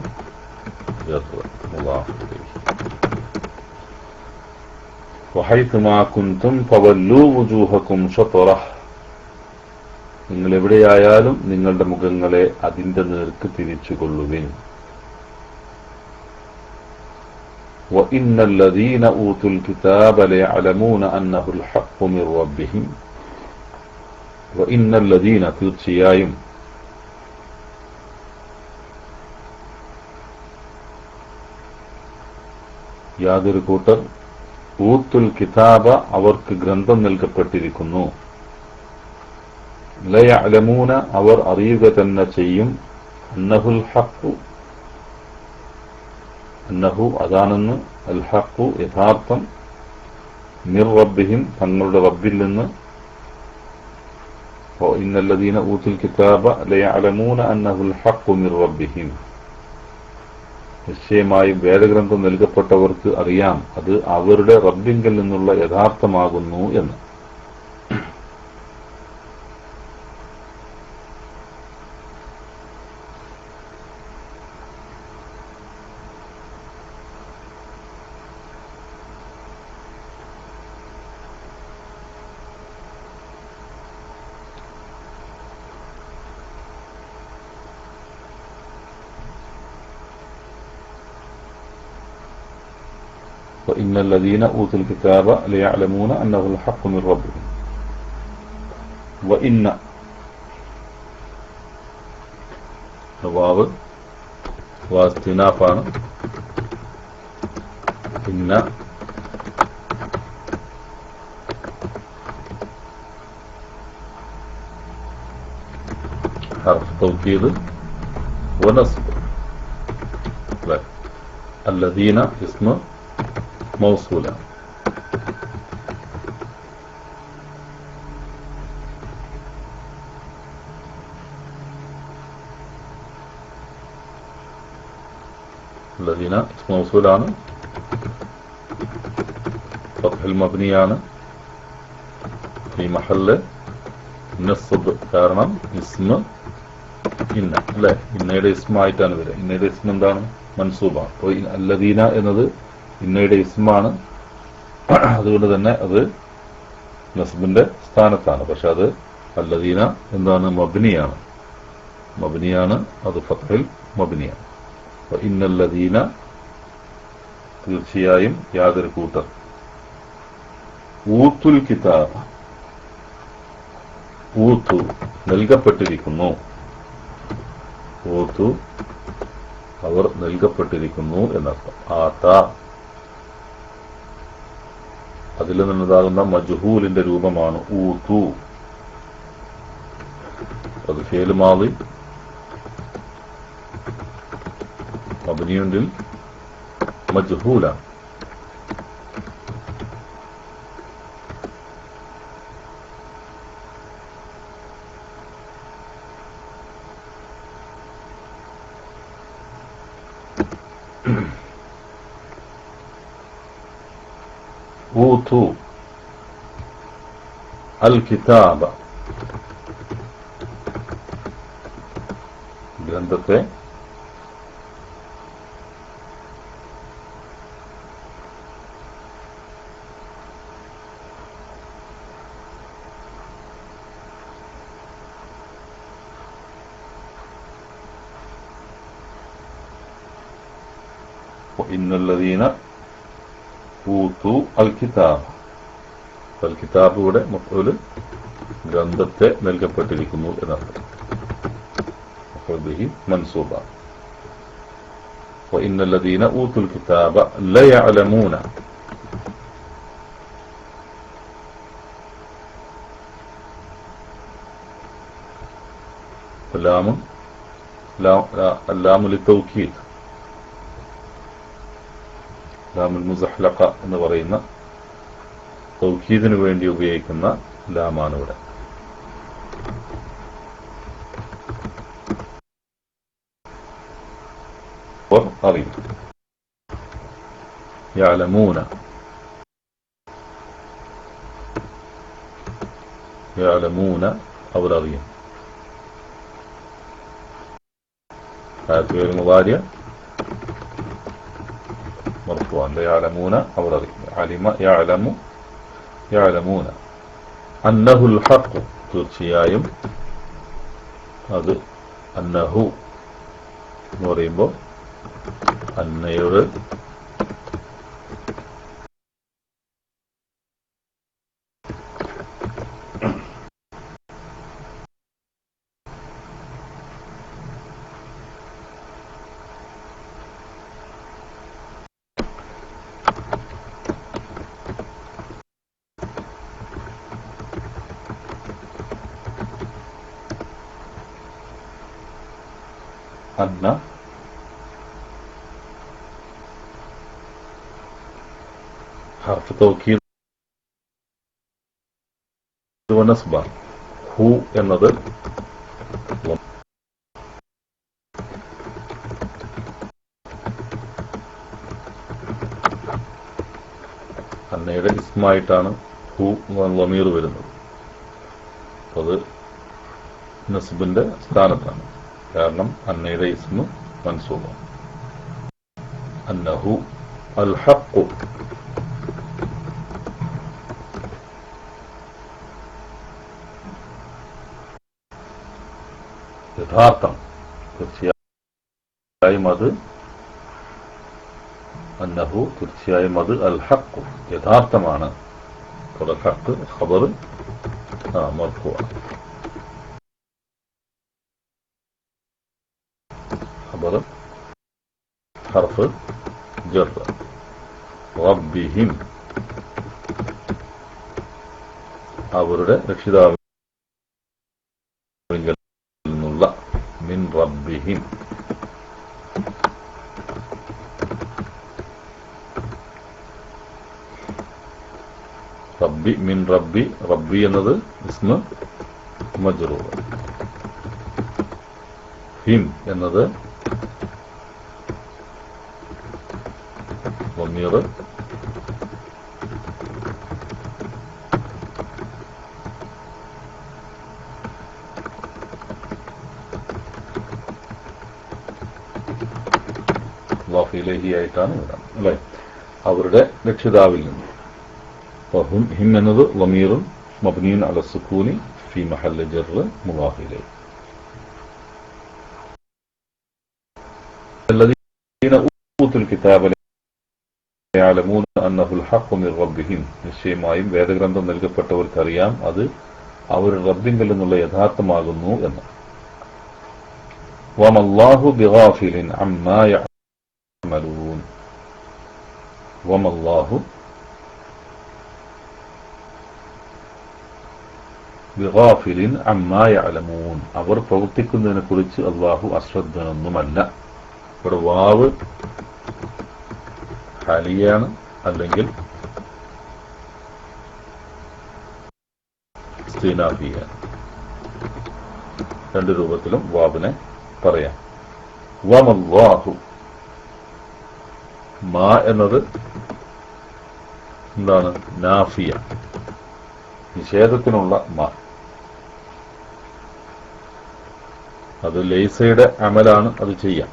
ജർ മുദാഫ് ഇലൈഹി. വഹൈതുമാ കുൻതും ഫവല്ലൂ വുജൂഹക്കും ഷത്റഹ്. നിങ്ങൾ എവിടെയായാലും നിങ്ങളുടെ മുഖങ്ങളെ അതിന്റെ നേർക്ക് തിരിച്ചുകൊള്ളുവിൻ. وَإِنَّ الَّذِينَ أُوتُوا الْكِتَابَ لَيَعْلَمُونَ أَنَّهُ الْحَقُّ مِنْ رَبِّهِمْ وَإِنَّ الَّذِينَ തീർച്ചയായും യാതൊരു കൂട്ടർ ഊത്തുൽ കിതാബ അവർക്ക് ഗ്രന്ഥം നൽകപ്പെട്ടിരിക്കുന്നു. ലയഅലമൂന അവർ അറിയുക തന്നെ ചെയ്യും. അന്നഹുൽ ഹഖ് അന്നഹു അതാണെന്ന് അൽ ഹഖു യഥാർത്ഥം, മിർ റബ്ബിഹിം തങ്ങളുടെ റബ്ബിൽ നിന്ന്, ഇന്നല്ലദീന ഊതുൽ കിതാബ ലയഅലമൂന അന്നഹുൽ ഹഖു മിർ റബ്ബിഹിം, നിശ്ചയമായും വേദഗ്രന്ഥം നൽകപ്പെട്ടവർക്ക് അറിയാം അത് അവരുടെ റബ്ബിങ്കിൽ നിന്നുള്ള യഥാർത്ഥമാകുന്നു എന്ന്. وإن الذين أوتوا الكتاب ليعلمون أنه الحق من ربهم. وإن വാവ് വാസ്തിനാഫാണ്. ഇന്ന حرف توكيد ونصب. الذين اسم موصولة. الذين اسم موصول ആണ്. فتح المبني ആണ്. في محل نصب കാരണം ഇസ്മ ഇന്ന അല്ലേ, ഇന്നയുടെ ഇസ്മായിട്ടാണ് വരിക. ഇന്നയുടെ ഇസ്മ എന്താണ്? മൻസൂബാണ്. അപ്പോൾ അല്ലദീന എന്നത് ഇന്നയുടെ ഇസ്മാണ്, അതുകൊണ്ട് തന്നെ അത് നസ്ബിന്റെ സ്ഥാനത്താണ്. പക്ഷെ അത് അല്ലദീന എന്താണ്? മബ്നിയാണ്. മബ്നിയാണ്, അത് ഫത്ഹിൽ മബ്നിയാണ്. അപ്പൊ ഇന്നല്ലദീന തീർച്ചയായും യാതൊരു കൂട്ടർ, ഊത്തുൽ കിതാബ് ഊത്തു നൽകപ്പെട്ടിരിക്കുന്നു, ഊത്തു അവർ നൽകപ്പെട്ടിരിക്കുന്നു എന്നർത്ഥം. ആത അതിൽ നിന്നതാകുന്ന മജ്ഹൂലിന്റെ രൂപമാണ് ഊതു. അത് ഫിഅൽ മാദി മബ്നിയുൻ മജ്ഹൂല. ഊതു അൽ കിതാബ ഗ്രന്ഥത്തെ ഇന്നല്ലദീന ഊതു അൽ കിതാബ്. അൽ കിതാബ് ഇവിടെ മഫ്ഊൽ ഗ്രന്ഥത്തെ നൽകപ്പെട്ടിരിക്കുന്നു എന്നർത്ഥം. ബിഹി മൻസൂബ. വഇന്നല്ലദീന ഊതുൽ കിതാബ ലയഅലമൂന ലാമു ലിത്തൗകീദ്, ലാമുൽ മുസഹ്ലഖ എന്ന് പറയുന്ന തൗകീദിന് വേണ്ടി ഉപയോഗിക്കുന്ന ലാമാണ് ഇവിടെ. അറിയും. യഅലമൂന യഅലമൂന അവർ അറിയും. ഫിഅൽ മുദാരി مرفوعا ليعلمون أو علم يعلم يعلمون أنه الحق തീർച്ചയായും അത് അന്നഹു എന്ന് പറയുമ്പോൾ അന്നയോട് ഹർഫ് തൗക്കീദ് നസ്ബ. ഹു എന്നത് അന്നയുടെ ഇസ്മായിട്ടാണ് ഹു ലമീർ വരുന്നത്. അത് നസ്ബിന്റെ സ്ഥാനത്താണ്. കാരണം അന്നയുടെ ഇസ്മ മൻസൂബാണ്. അന്നഹു അൽ ഹഖ്. യഥാർത്ഥം, തീർച്ചയായും അത് അന്നഹു, തീർച്ചയായും അത് അൽ ഹഖ്, യഥാർത്ഥമാണ്. ഹഖ് ഖബർ മർഫൂഅ. ഖബർ ഹർഫ് ജർ. റബ്ബിഹിം, അവരുടെ രക്ഷിതാവിൽ നിന്നുള്ള. മിൻ റബ്ബിഹിം, റബ്ബി മിൻ റബ്ബി. റബ്ബി എന്നത് ഇസ്മ മജ്റൂർ. ഹിം എന്നത് ളമീർ ഇലൈഹി ആയിട്ടാണ് വരാം അല്ലെ, അവരുടെ രക്ഷിതാവിൽ നിന്ന്. ഹിം എന്നത് ളമീറുൻ മബ്നിയുൻ അല സുക്കൂനി ഫി മഹല്ലി ജർ മുളാഫ് ഇലൈഹി. الذين أوتوا الكتاب يعلمون أنه الحق من ربهم. നിശ്ചയമായും വേദഗ്രന്ഥം നൽകപ്പെട്ടവർക്കറിയാം അത് അവരുടെ റബ്ബിങ്കിൽ നിന്നുള്ള യഥാർത്ഥമാകുന്നു എന്ന്. വമല്ലാഹു ബിഗാഫിലിൻ അമ്മാ യഅമലൂൻ. വമല്ലാഹു ബിഗാഫിലിൻ അമ്മാ യഅലമൂൻ. അവർ പ്രവർത്തിക്കുന്നതിനെ കുറിച്ച് അല്ലാഹു അശ്രദ്ധനൊന്നുമല്ല. ഇവിടെ വാവ് ഹാലിയാണ്, അല്ലെങ്കിൽ ഇസ്തിനാഫിയാണ്. രണ്ട് രൂപത്തിലും വാവിനെ പറയാം. വമല്ലാഹു, മാ എന്നത് എന്താണ്? നാഫിയ, നിഷേധത്തിനുള്ള മാ. അത് ലൈസയുടെ അമലാണ്, അത് ചെയ്യാം.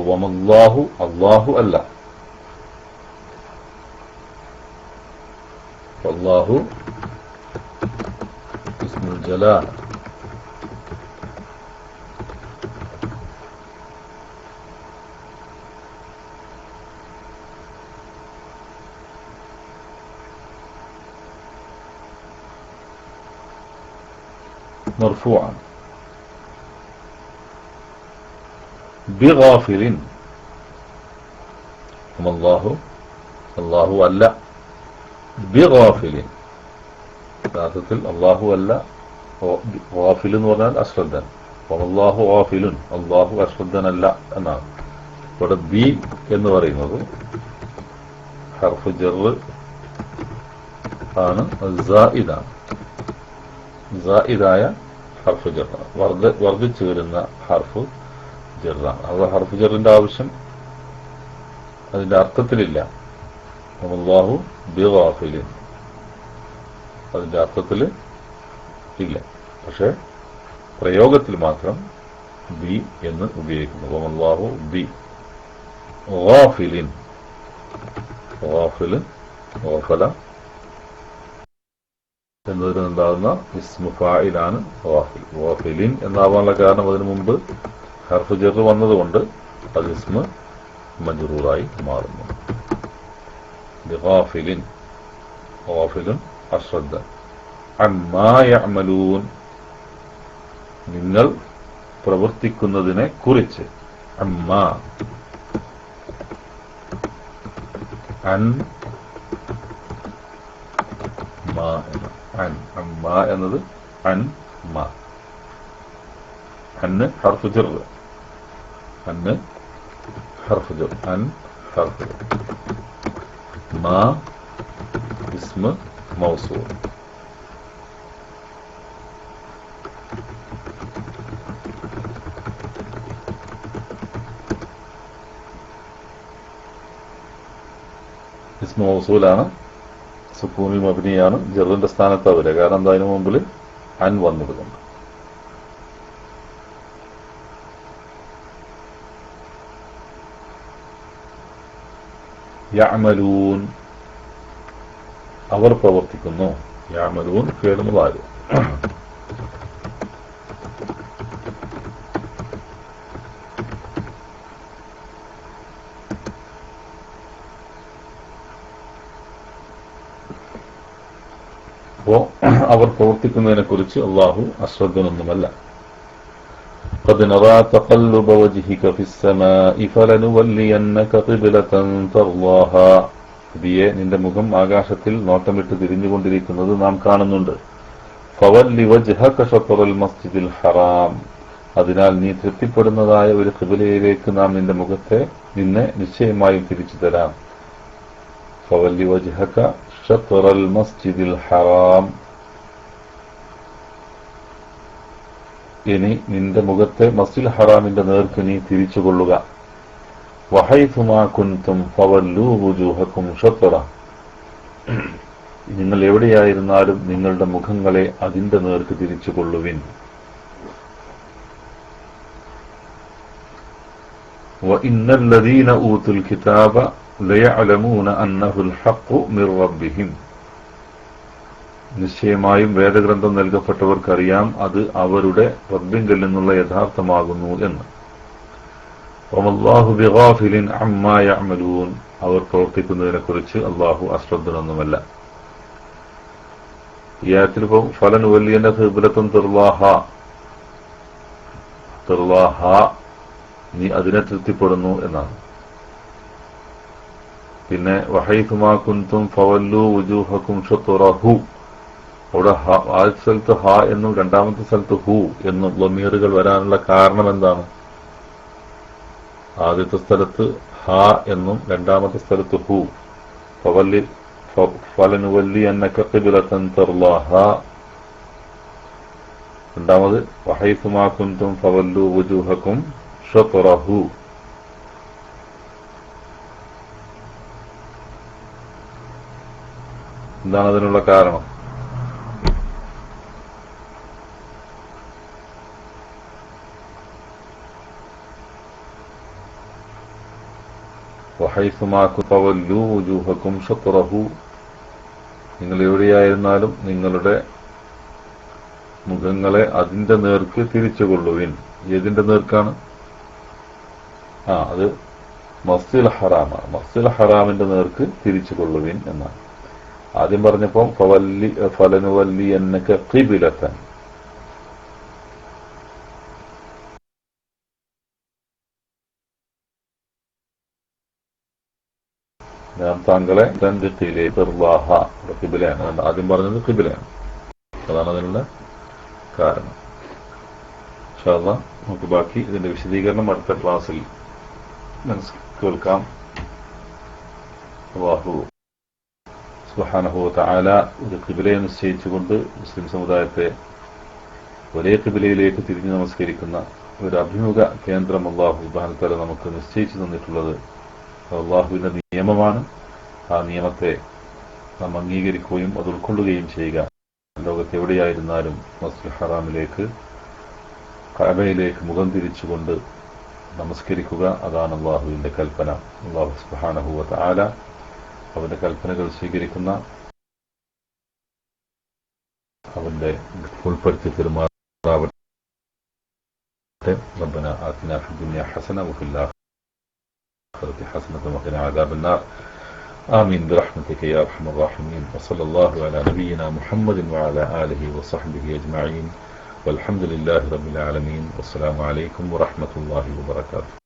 വമല്ലാഹു, അല്ലാഹു അല്ല. അല്ലാഹു ഇസ്മുൽ ജലാൽ. മർഫൂഅൻ. ബിഗാഫിലിൻ, അല്ലാഹു, അല്ലാഹു അല്ല. ബിഗാഫിലിൻ, യഥാർത്ഥത്തിൽ അല്ലാഹു അല്ല. ഗാഫിൽ എന്ന് പറഞ്ഞാൽ അശ്രദ്ധൻ. അല്ലാഹു ഗാഫിലുൻ, അല്ലാഹു അശ്രദ്ധനല്ല എന്നാണ്. ഇവിടെ ബി എന്ന് പറയുന്നത് ഹർഫ് ജർ ആണ്, സായിദാണ്. സായിദായ ഹർഫ് ജർ, വർദ്ധിച്ചു വരുന്ന ഹർഫ് ജറാണ്. അത് ഹർഫ് ജറിന്റെ ആവശ്യം അതിന്റെ അർത്ഥത്തിലില്ല. അല്ലാഹു ബിഗാഫിലിൻ അതിന്റെ അർത്ഥത്തിൽ ഇല്ല, പക്ഷെ പ്രയോഗത്തിൽ മാത്രം ബി എന്ന് ഉപയോഗിക്കുന്നു. അല്ലാഹു ബി ഗാഫിലിൻ. ഗാഫിൽ, ഗാഫല എന്നതിനുണ്ടാകുന്ന ഇസ്മു ഫായിലാണ് ഗാഫിൽ. ഗാഫിലിൻ എന്നാവാനുള്ള കാരണം അതിനു മുമ്പ് ഹർഫ് ജർ വന്നതുകൊണ്ട് അത് ഇസ്മ മജ്റൂറായി മാറുന്നു. ബിഗാഫിലിൻ, ഗാഫിലുൻ അശ്രദ്ധ. അമ്മാ യഅമലൂൻ, നിങ്ങൾ പ്രവർത്തിക്കുന്നതിനെ കുറിച്ച്. അമ്മാ, അൻ മാ എന്ന അൻ. അമ്മാ എന്നത് അൻ മാ. അന്ന് ഹർഫ് ജർ, അന്ന് ഹർഫ് ജർ. അൻ ഹർഫുകൾ. മാ ഇസ്മ മൗസൂൽ. ഇസ്മ മൗസൂലാണ്, സുക്കൂനിൽ മബ്നിയാണ്, ജറിന്റെ സ്ഥാനത്താ വരിക. കാരണം എന്താ, അതിനു മുമ്പിൽ അൻ വന്നതുകൊണ്ട്. യഅമലൂൻ അവർ പ്രവർത്തിക്കുന്നു. യഅമലൂൻ ഫിഅൽ മുളാരി. അപ്പോ അവർ പ്രവർത്തിക്കുന്നതിനെ കുറിച്ച് അള്ളാഹു അശ്രദ്ധനൊന്നുമല്ല. قد نرى تقلب وجهك في السماء فلنولينك قبلة ترضاها. നബിയെ, നിന്റെ മുഖം ആകാശത്തിൽ നോട്ടമിട്ട് തിരിഞ്ഞുകൊണ്ടിരിക്കുന്നത് നാം കാണുന്നുണ്ട്. ഫവല്ലി വജ്ഹക ശത്റൽ മസ്ജിദിൽ ഹറാം. അതിനാൽ നീ തൃപ്തിപ്പെടുന്നതായ ഒരു ഖിബലയിലേക്ക് നാം നിന്നെ നിശ്ചയമായും തിരിച്ചു തരാം. ഫവല്ലി വജ്ഹക ശത്റൽ മസ്ജിദിൽ ഹറാം. ഇനി നിന്റെ മുഖത്തെ മസ്ജിദുൽ ഹറാമിന്റെ നേർക്ക് നീ തിരിച്ചുകൊള്ളുക. വഹൈതുമാ കുൻതും ഫവല്ലൂ വുജൂഹകും ശത്റ. നിങ്ങൾ എവിടെയായിരുന്നാലും നിങ്ങളുടെ മുഖങ്ങളെ അതിന്റെ നേർക്ക് തിരിച്ചുകൊള്ളുവിൻ. വഇന്നല്ലദീന ഊതുൽ കിതാബ ലയഅലമൂന അന്നഹുൽ ഹഖ്ഖു മിർ റബ്ബിഹിം. നിശ്ചയമായും വേദഗ്രന്ഥം നൽകപ്പെട്ടവർക്കറിയാം അത് അവരുടെ റബ്ബിങ്കിൽ നിന്നുള്ള യഥാർത്ഥമാകുന്നു എന്ന്. വമല്ലാഹു ബിഗാഫിലിൻ അമ്മാ യഅമലൂൻ. അവർ പ്രവർത്തിക്കുന്നതിനെ കുറിച്ച് അള്ളാഹു അശ്രദ്ധനൊന്നുമല്ല. ഈ ആയത്തിൽ ഇപ്പോൾ ഫലനുവല്ലിയന്ന ഖിബ്ലത്തുൻ തിർലാഹ, നീ അതിനെ തൃപ്തിപ്പെടുന്നു എന്നാണ്. പിന്നെ വഹൈതുമാ കുൻതും ഫവല്ലൂ വുജൂഹകും ശത്റഹു. അവിടെ ആദ്യ സ്ഥലത്ത് ഹ എന്നും രണ്ടാമത്തെ സ്ഥലത്ത് ഹു എന്നും ലമീറുകൾ വരാനുള്ള കാരണം എന്താണ്? ആദ്യത്തെ സ്ഥലത്ത് ഹ എന്നും രണ്ടാമത്തെ സ്ഥലത്ത് ഹു. ഫലനുവല്ലിയന്നക ഖിബ്ലതൻ തർലാഹ. രണ്ടാമത് വഹൈതുമാ കുൻതും ഫവല്ലൂ വുജൂഹകും ശത്റഹു. എന്താണ് അതിനുള്ള കാരണം? നിങ്ങൾ എവിടെയായിരുന്നാലും നിങ്ങളുടെ മുഖങ്ങളെ അതിന്റെ നേർക്ക് തിരിച്ചുകൊള്ളുവിൻ. ഏതിന്റെ നേർക്കാണ്? അത് മസ്ജിദുൽ ഹറാമാണ്. മസ്ജിദുൽ ഹറാമിന്റെ നേർക്ക് തിരിച്ചുകൊള്ളുവിൻ എന്നാണ്. ആദ്യം പറഞ്ഞപ്പം ഫലനുവല്ലിയന്നക ഖിബ്ലതൻ. ഞാൻ താങ്കളെ ഖിബ്ലയാണ്. ആദ്യം പറഞ്ഞത് ഖിബ്ലയാണ്. അതാണ് അതിനുള്ള കാരണം. ഇൻഷാ അല്ലാഹ് നമുക്ക് ബാക്കി ഇതിന്റെ വിശദീകരണം അടുത്ത ക്ലാസ്സിൽ കേൾക്കാം. അല്ലാഹു സുബ്ഹാനഹു വ തആല ഒരു ഖിബ്ലയെ നിശ്ചയിച്ചുകൊണ്ട് മുസ്ലിം സമുദായത്തെ ഒരേ ഖിബ്ലയിലേക്ക് തിരിഞ്ഞു നമസ്കരിക്കുന്ന ഒരു അഭിമുഖ കേന്ദ്രം അല്ലാഹു സുബ്ഹാനഹു വ തആല നമുക്ക് നിശ്ചയിച്ചു തന്നിട്ടുള്ളത് അല്ലാഹുവിന്റെ നിയമമാണ്. ആ നിയമത്തെ നാം അംഗീകരിക്കുകയും അത് ഉൾക്കൊള്ളുകയും ചെയ്യുക. ലോകത്ത് എവിടെയായിരുന്നാലും മസ്ജിദുൽ ഹറാമിലേക്ക്, കഅബയിലേക്ക് മുഖം തിരിച്ചുകൊണ്ട് നമസ്കരിക്കുക. അതാണ് അല്ലാഹുവിന്റെ കൽപ്പന. അല്ലാഹു സുബ്ഹാനഹു വ തആല അവന്റെ കൽപ്പനകൾ സ്വീകരിക്കുന്ന, അവന്റെ ഉൾപ്പെടുത്തി പെരുമാറാവട്ടെ. റബ്ബന ആതിനാ ഫിദ്ദുനിയ ഹസന വഫിൽ ആഖിറതി ഹസനത വഖിനാ അദാബന്നാർ. آمين برحمتك يا أرحم الراحمين. وصلى الله على نبينا محمد وعلى آله وصحبه أجمعين والحمد لله رب العالمين. والسلام عليكم ورحمة الله وبركاته.